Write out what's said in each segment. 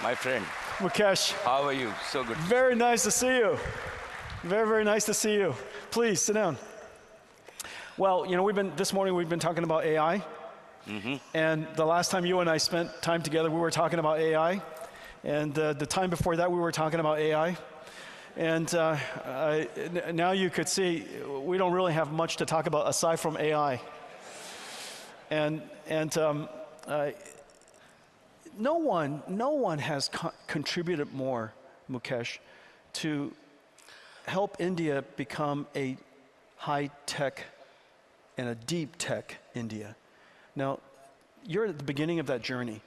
My friend. Mukesh. How are you? So good. Very nice to see you. Very, very nice to see you. Please, sit down. Well, you know, this morning we've been talking about AI. And the last time you and I spent time together, we were talking about AI. And the time before that, we were talking about AI. And now you could see we don't really have much to talk about aside from AI. And no one has contributed more, Mukesh, to help India become a high-tech and a deep-tech India. Now, you're at the beginning of that journey.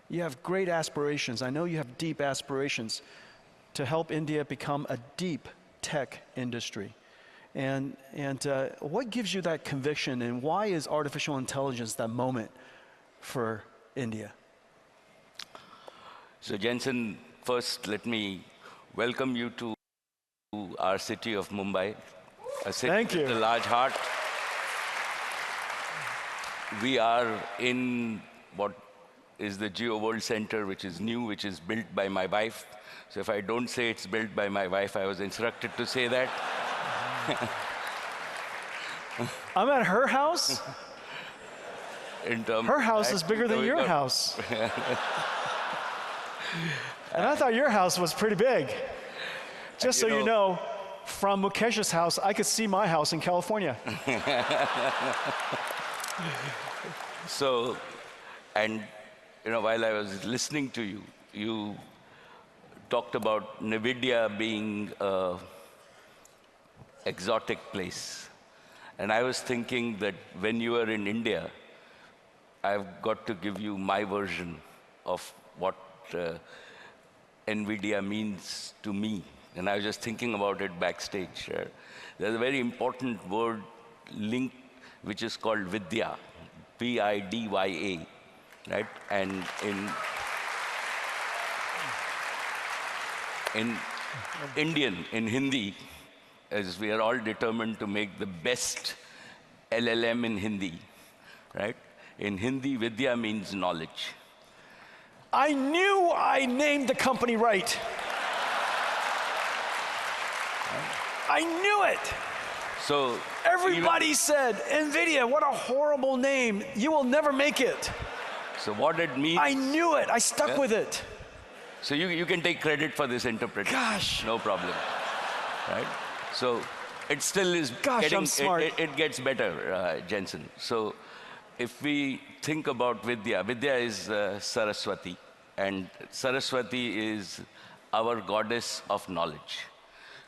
You have great aspirations. I know you have deep aspirations to help India become a deep tech industry. And what gives you that conviction, and why is artificial intelligence that moment for India? So Jensen, first let me welcome you to our city of Mumbai, a city with a large heart. We are in what is the Geo World Center, which is new, which is built by my wife. So if I don't say it's built by my wife, I was instructed to say that. I'm at her house? Her house is bigger than your house. And I thought your house was pretty big. Just so you know, from Mukesh's house, I could see my house in California. So, and you know, while I was listening to you, you talked about NVIDIA being an exotic place. And I was thinking that when you are in India, I've got to give you my version of what NVIDIA means to me. And I was just thinking about it backstage. There's a very important word linked, which is called Vidya, V-I-D-Y-A, right? And in Indian, in Hindi, as we are all determined to make the best LLM in Hindi, right? In Hindi, Vidya means knowledge. I knew I named the company right. I knew it. So everybody said, NVIDIA, what a horrible name. You will never make it. So what it means... I knew it. I stuck with it. So you can take credit for this interpretation. Gosh. No problem. Right? So it still is I'm smart. It gets better, Jensen. So if we think about Vidya, Vidya is Saraswati. And Saraswati is our goddess of knowledge.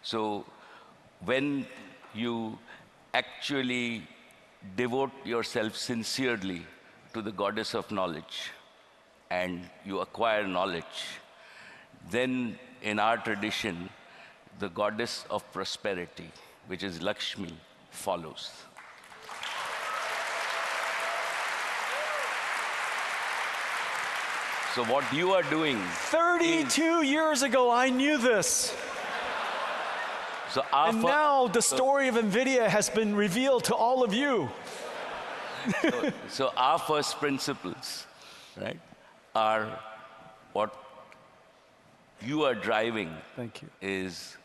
So when you actually devote yourself sincerely to the goddess of knowledge and you acquire knowledge, then in our tradition, the goddess of prosperity, which is Lakshmi, follows. So what you are doing 32 years ago, I knew this. So and now the story of NVIDIA has been revealed to all of you. So our first principles, right, are what you are driving. Thank you. Is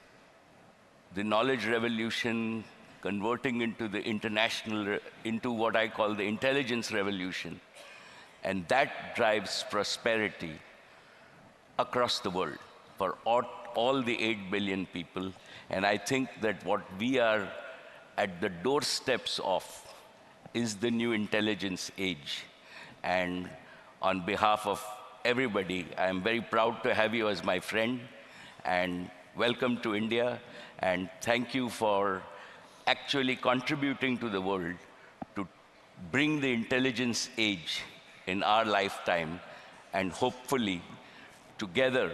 the knowledge revolution converting into the into what I call the intelligence revolution. And that drives prosperity across the world for all the 8 billion people. And I think that what we are at the doorsteps of is the new intelligence age. And on behalf of everybody, I am very proud to have you as my friend, and welcome to India, and thank you for actually contributing to the world to bring the intelligence age in our lifetime, and hopefully, together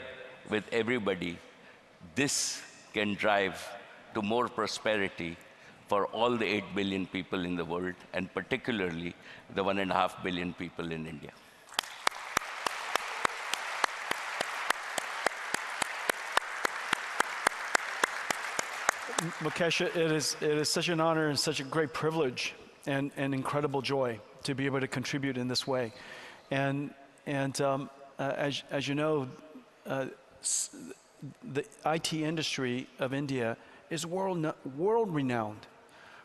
with everybody, this can drive to more prosperity for all the 8 billion people in the world, and particularly the 1.5 billion people in India. Mukesh, it is such an honor and such a great privilege and incredible joy to be able to contribute in this way. And as you know, the IT industry of India is world renowned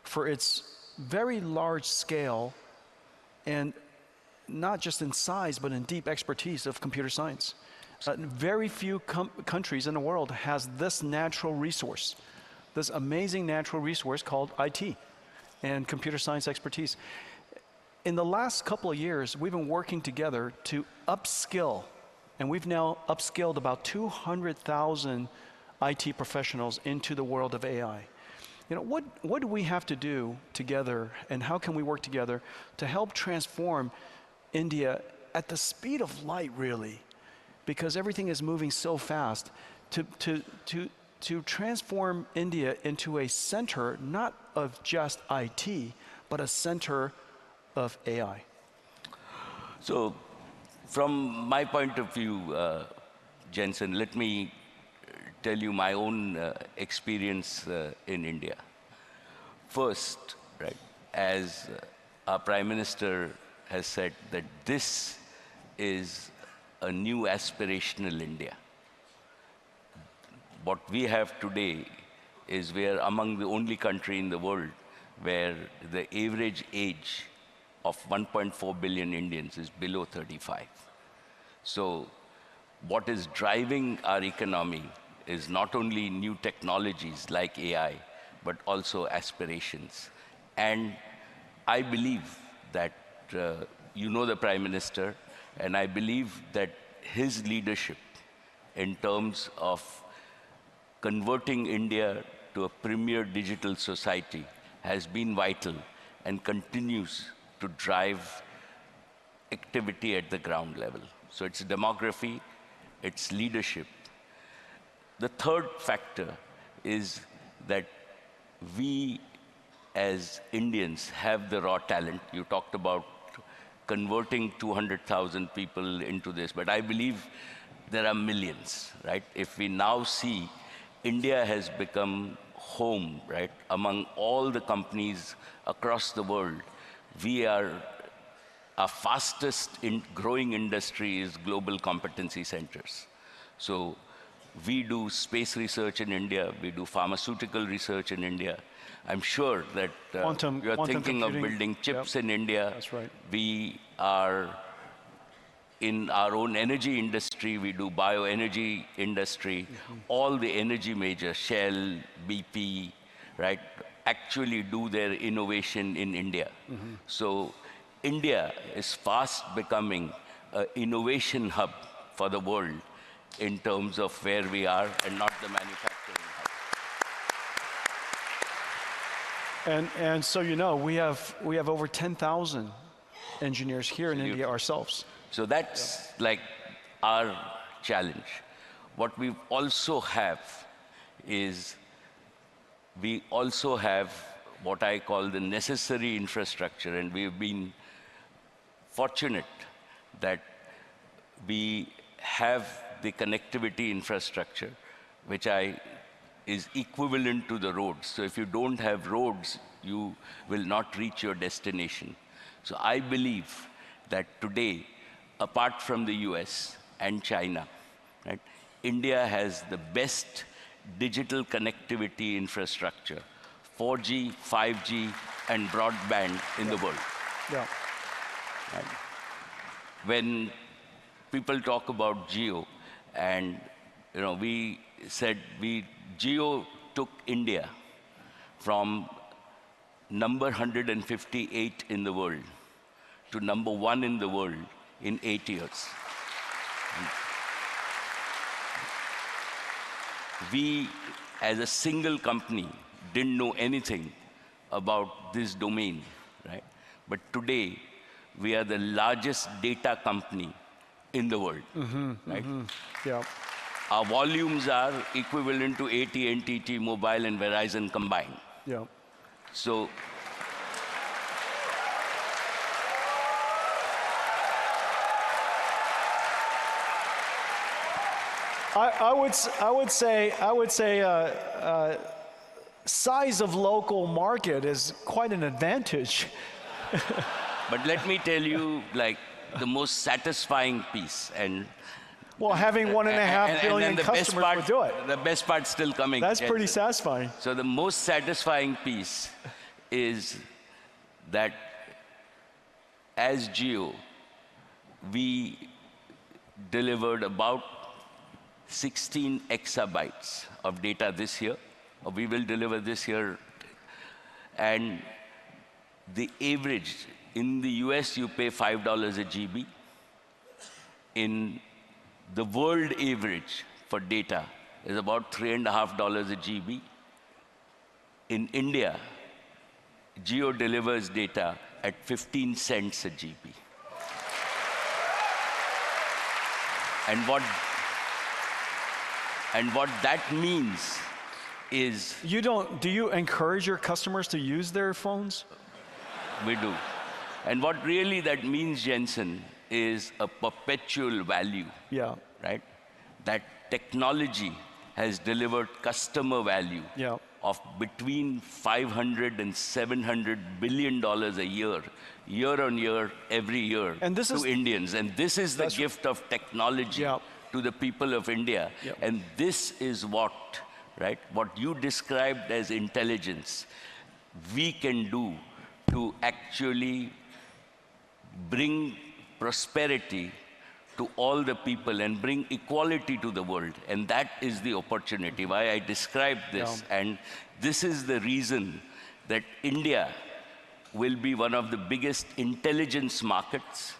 for its very large scale and not just in size, but in deep expertise of computer science. Very few countries in the world has this natural resource, this amazing natural resource called IT and computer science expertise. In the last couple of years, we've been working together to upskill, and we've now upskilled about 200,000 IT professionals into the world of AI. You know, what do we have to do together, and how can we work together to help transform India at the speed of light, really? Because everything is moving so fast, to transform India into a center, not of just IT, but a center of AI. So from my point of view, Jensen, let me tell you my own experience in India. First, right, as our Prime Minister has said, that this is a new aspirational India. What we have today is we are among the only country in the world where the average age of 1.4 billion Indians is below 35. So what is driving our economy is not only new technologies like AI, but also aspirations. And I believe that, you know the Prime Minister, and I believe that his leadership in terms of converting India to a premier digital society has been vital and continues to drive activity at the ground level. So it's demography, it's leadership. The third factor is that we as Indians have the raw talent. You talked about converting 200,000 people into this, but I believe there are millions, right? If we now see India has become home, right, among all the companies across the world, we are our fastest growing industry is global competency centers. So we do space research in India, we do pharmaceutical research in India. I'm sure that you're thinking of building chips in India. That's right. We are in our own energy industry, we do bioenergy industry. All the energy majors, Shell, BP, right, actually do their innovation in India. So India is fast becoming an innovation hub for the world in terms of where we are and not the manufacturing hub. And so you know, we have over 10,000 engineers here in India ourselves. So that's like our challenge. What we also have is, we also have what I call the necessary infrastructure, and we've been fortunate that we have the connectivity infrastructure, which is equivalent to the roads. So if you don't have roads, you will not reach your destination. So I believe that today, apart from the US and China, right, India has the best digital connectivity infrastructure, 4G, 5G, and broadband in the world. Yeah. Right? When people talk about Geo, and you know, we said Geo took India from number 158 in the world to number 1 in the world in 8 years. We, as a single company, didn't know anything about this domain, right? But today, we are the largest data company in the world, right? Yeah. Our volumes are equivalent to AT&T, T-Mobile, and Verizon combined. Yeah. So I would say size of local market is quite an advantage. but let me tell you, like, the most satisfying piece, and Well, having 1.5 billion then customers would do it. the best part's still coming. That's Jensen. pretty satisfying. So the most satisfying piece is that as Geo, we delivered about 16 exabytes of data this year, or we will deliver this year. And the average, in the US, you pay $5 a GB. In the world average for data is about $3.50 a GB. In India, Geo delivers data at 15 cents a GB. And what that means is... Do you encourage your customers to use their phones? We do. And what really that means, Jensen, is a perpetual value. Yeah. Right? That technology has delivered customer value of between $500 and $700 billion a year on year, every year, and to Indians. And this is the gift of technology to the people of India. And this is what you described as intelligence, we can do to actually bring prosperity to all the people and bring equality to the world. And that is the opportunity, why I described this. And this is the reason that India will be one of the biggest intelligence markets.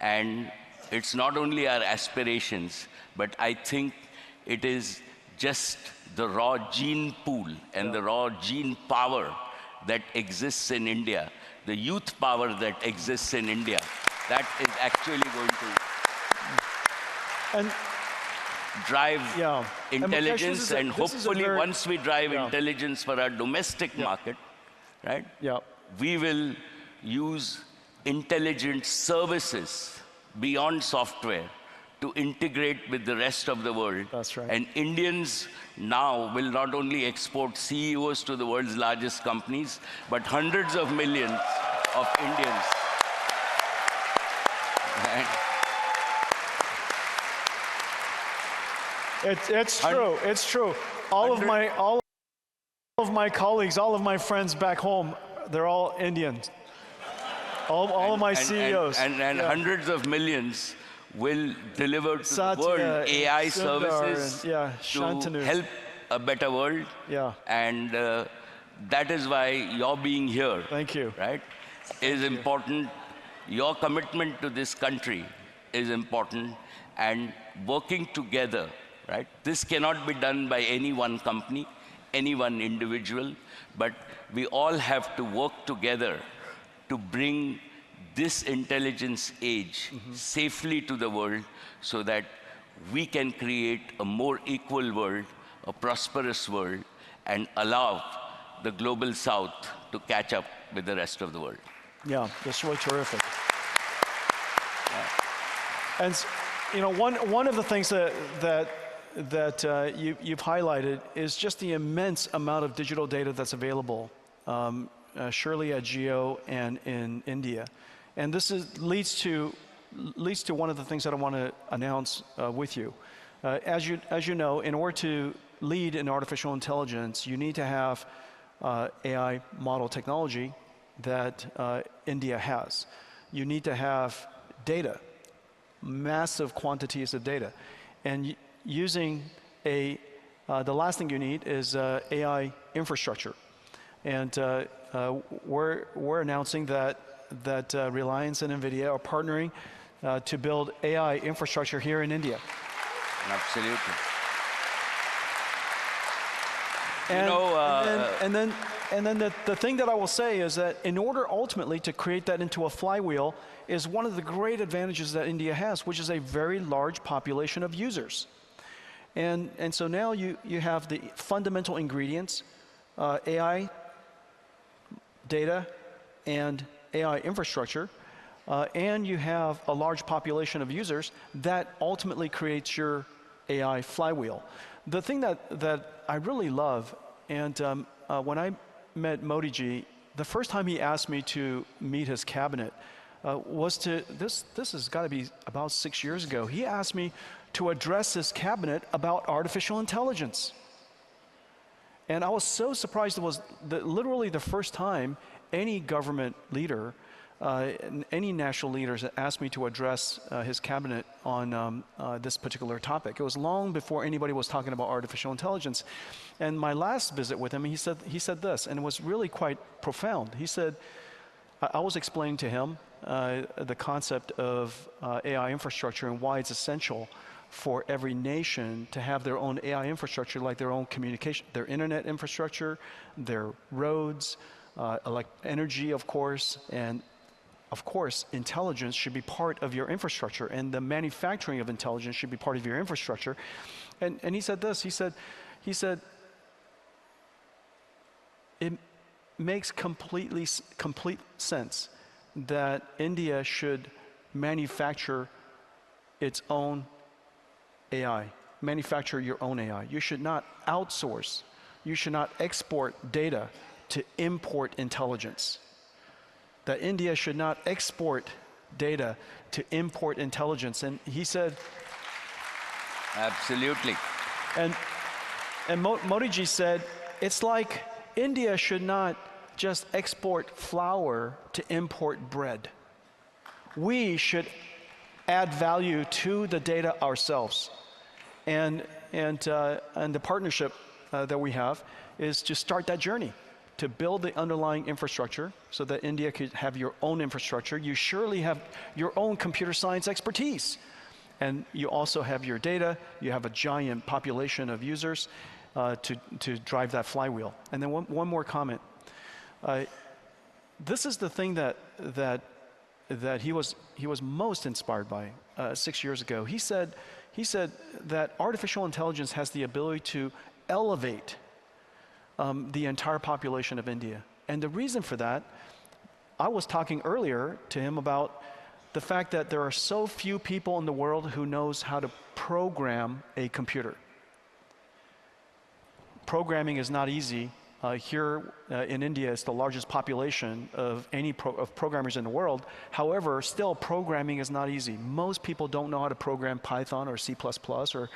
And it's not only our aspirations, but I think it is just the raw gene pool and the raw gene power that exists in India, the youth power that exists in India, that is actually going to drive intelligence, and hopefully once we drive intelligence for our domestic market, right? We will use intelligent services beyond software to integrate with the rest of the world. That's right. And Indians now will not only export CEOs to the world's largest companies, but hundreds of millions of Indians. It's true. It's true. All of my colleagues, all of my friends back home, they're all Indians. All of my CEOs. And hundreds of millions will deliver to the world AI services to help a better world. And that is why your being here, thank you, right, is important. Your commitment to this country is important, and working together, right? This cannot be done by any one company, any one individual, but we all have to work together to bring this intelligence age safely to the world, so that we can create a more equal world, a prosperous world, and allow the global south to catch up with the rest of the world. Yeah, that's really terrific. And you know, one of the things that you've highlighted is just the immense amount of digital data that's available, surely at Geo and in India. And this leads to one of the things that I want to announce with you. As you know, in order to lead in artificial intelligence, you need to have AI model technology that India has. You need to have data, massive quantities of data. And using the last thing you need is AI infrastructure. And we're announcing that Reliance and NVIDIA are partnering to build AI infrastructure here in India. Absolutely. And then the thing that I will say is that in order ultimately to create that into a flywheel is one of the great advantages that India has, which is a very large population of users. And so now you have the fundamental ingredients, AI, data, and AI infrastructure, and you have a large population of users that ultimately creates your AI flywheel. The thing that I really love, and when I met Modi ji, the first time he asked me to meet his cabinet was this has got to be about 6 years ago. He asked me to address his cabinet about artificial intelligence. And I was so surprised. It was literally the first time any government leader, any national leaders asked me to address his cabinet on this particular topic. It was long before anybody was talking about artificial intelligence. And my last visit with him, he said this, and it was really quite profound. He said, I was explaining to him the concept of AI infrastructure and why it's essential for every nation to have their own AI infrastructure, like their own communication, their internet infrastructure, their roads, like energy, of course, and of course, intelligence should be part of your infrastructure, and the manufacturing of intelligence should be part of your infrastructure. And he said this, he said, it makes complete sense that India should manufacture its own AI, manufacture your own AI. You should not outsource, you should not export data to import intelligence. That India should not export data to import intelligence. And he said, absolutely. And Modi ji said, it's like India should not just export flour to import bread. We should add value to the data ourselves. And the partnership that we have is to start that journey, to build the underlying infrastructure so that India could have your own infrastructure. You surely have your own computer science expertise. And you also have your data. You have a giant population of users to drive that flywheel. And then one more comment. This is the thing that he was most inspired by 6 years ago. He said that artificial intelligence has the ability to elevate the entire population of India. And the reason for that, I was talking earlier to him about the fact that there are so few people in the world who knows how to program a computer. Programming is not easy. Here in India, it's the largest population of any programmers in the world. However, still programming is not easy. Most people don't know how to program Python or C++ or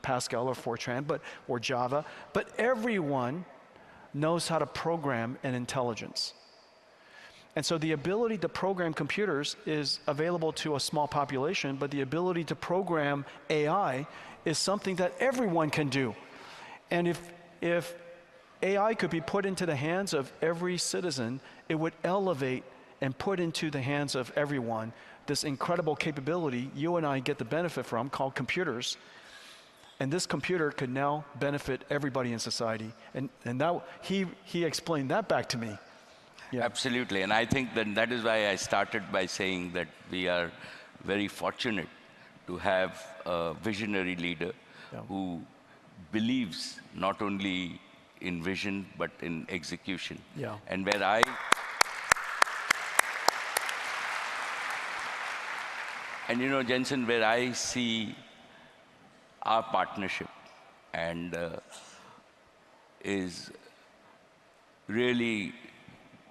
Pascal or Fortran or Java, but everyone knows how to program an intelligence. And so the ability to program computers is available to a small population, but the ability to program AI is something that everyone can do. And if AI could be put into the hands of every citizen, it would elevate and put into the hands of everyone this incredible capability you and I get the benefit from, called computers. And this computer could now benefit everybody in society. And now he explained that back to me. Yeah. Absolutely, and I think that is why I started by saying that we are very fortunate to have a visionary leader who believes not only in vision, but in execution. Yeah. And Jensen, where I see our partnership and is really,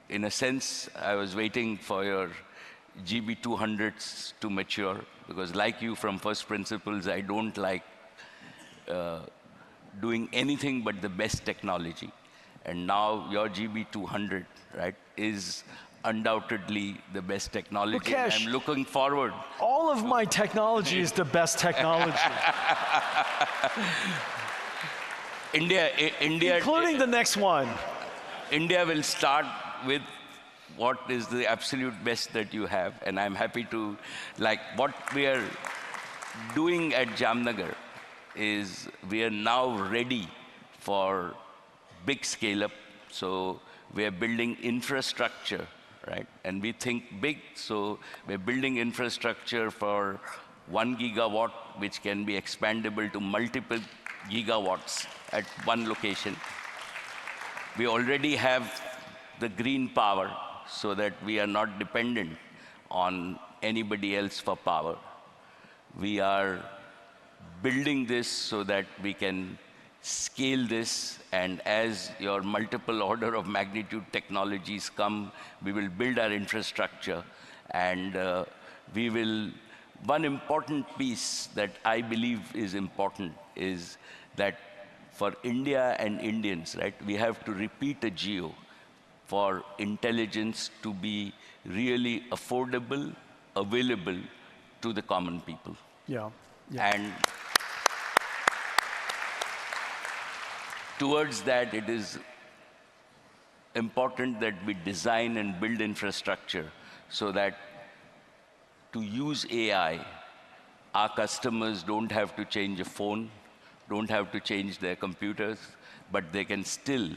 in a sense, I was waiting for your GB200s to mature, because like you, from first principles, I don't like doing anything but the best technology. And now your GB200, right, is undoubtedly the best technology. Mukesh, I'm looking forward. All of my technology is the best technology. India, including the next one. India will start with what is the absolute best that you have, and I'm happy to, like what we are doing at Jamnagar is we are now ready for big scale up. So we are building infrastructure, right? And we think big, so we're building infrastructure for 1 gigawatt, which can be expandable to multiple gigawatts at one location. We already have the green power so that we are not dependent on anybody else for power. We are building this so that we can scale this, and as your multiple order of magnitude technologies come, we will build our infrastructure, and we will one important piece that I believe is important is that for India and Indians, right, we have to repeat a geo for intelligence to be really affordable, available to the common people. Yeah. And towards that, it is important that we design and build infrastructure so that to use AI, our customers don't have to change a phone, don't have to change their computers, but they can still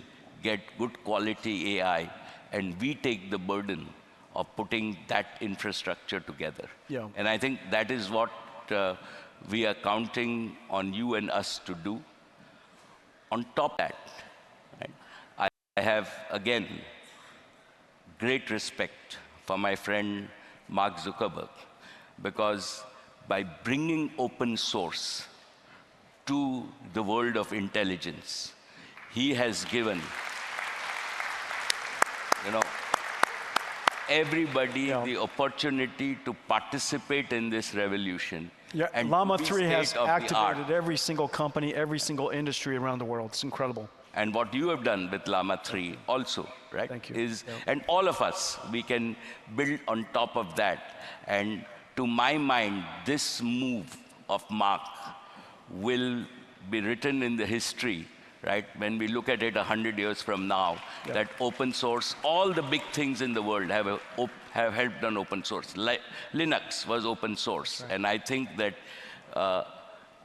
get good quality AI, and we take the burden of putting that infrastructure together. Yeah. And I think that is what we are counting on you and us to do. On top of that, right, I have, again, great respect for my friend Mark Zuckerberg, because by bringing open source to the world of intelligence, he has given, everybody the opportunity to participate in this revolution. Yeah, and Llama be 3 has state of the art. activated every single company, every single industry around the world. It's incredible. And what you have done with Llama 3 also, right? Thank you. Is, and all of us, we can build on top of that. And to my mind, this move of Mark will be written in the history, right? When we look at it 100 years from now, that open source, all the big things in the world have helped on open source. Linux was open source. Right. And I think that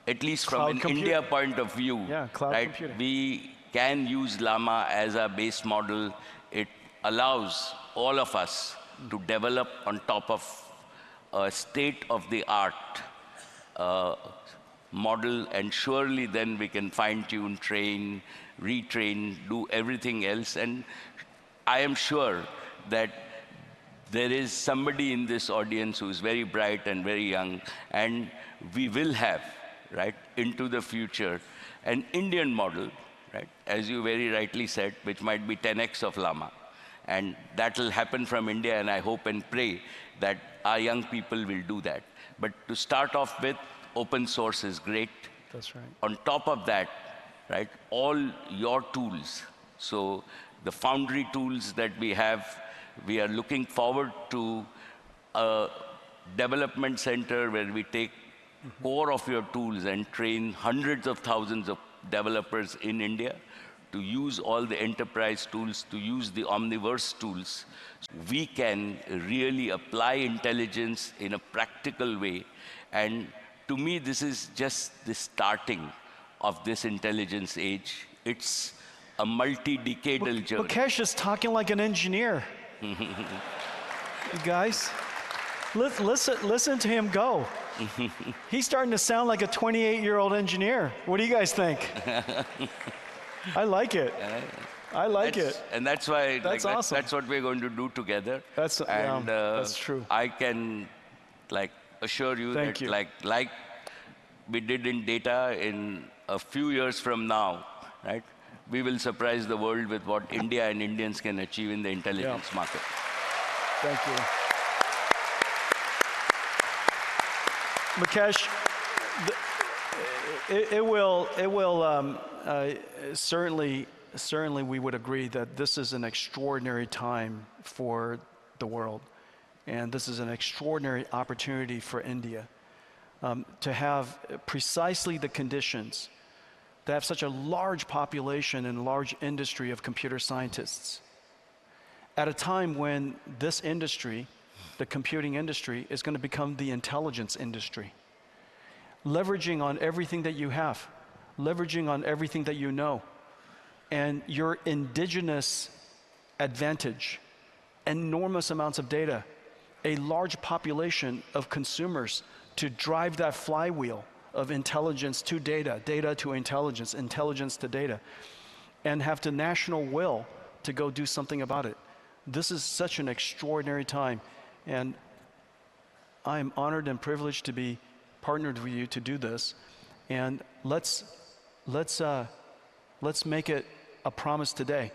at least from an India point of view, right, we can use Llama as a base model. It allows all of us to develop on top of a state-of-the-art model, and surely then we can fine-tune, train, retrain, do everything else. And I am sure that there is somebody in this audience who is very bright and very young, and we will have, right, into the future, an Indian model, right, as you very rightly said, which might be 10x of Llama. And that will happen from India, and I hope and pray that our young people will do that. But to start off with, open source is great. That's right. On top of that, right, all your tools. So the Foundry tools that we have, we are looking forward to a development center where we take core of your tools and train hundreds of thousands of developers in India to use all the enterprise tools, to use the Omniverse tools. We can really apply intelligence in a practical way. And to me, this is just the starting of this intelligence age. It's a multi-decadal journey. Mukesh is talking like an engineer. You guys, listen to him go. He's starting to sound like a 28-year-old engineer. What do you guys think? I like it. I like it. And that's why that's awesome. That's what we're going to do together. That's true. I can assure you Thank that you. like we did in data, in a few years from now, right, we will surprise the world with what India and Indians can achieve in the intelligence market. Thank you. Mukesh, certainly we would agree that this is an extraordinary time for the world. And this is an extraordinary opportunity for India to have precisely the conditions, to have such a large population and large industry of computer scientists at a time when this industry, the computing industry, is going to become the intelligence industry. Leveraging on everything that you have, leveraging on everything that you know, and your indigenous advantage, enormous amounts of data, a large population of consumers to drive that flywheel of intelligence to data, data to intelligence, intelligence to data, and have the national will to go do something about it. This is such an extraordinary time, and I am honored and privileged to be partnered with you to do this. And let's make it a promise today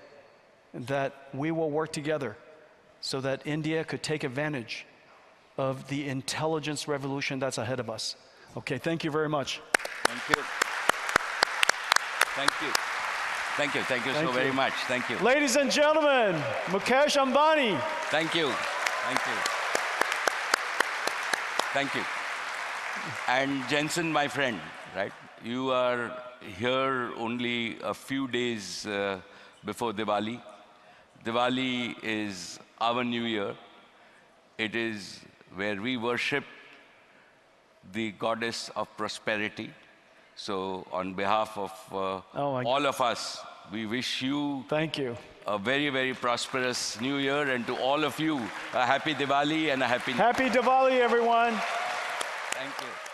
that we will work together so that India could take advantage of the intelligence revolution that's ahead of us. Okay, thank you very much. Thank you. Thank you. Thank you. Thank you so very much. Thank you. Ladies and gentlemen, Mukesh Ambani. Thank you. Thank you. Thank you. And Jensen, my friend, right? You are here only a few days before Diwali. Diwali is our new year. It is where we worship the goddess of prosperity. So on behalf of all of us, we wish you Thank you. a very, very prosperous new year, and to all of you, a happy Diwali and a happy Diwali, everyone. Thank you.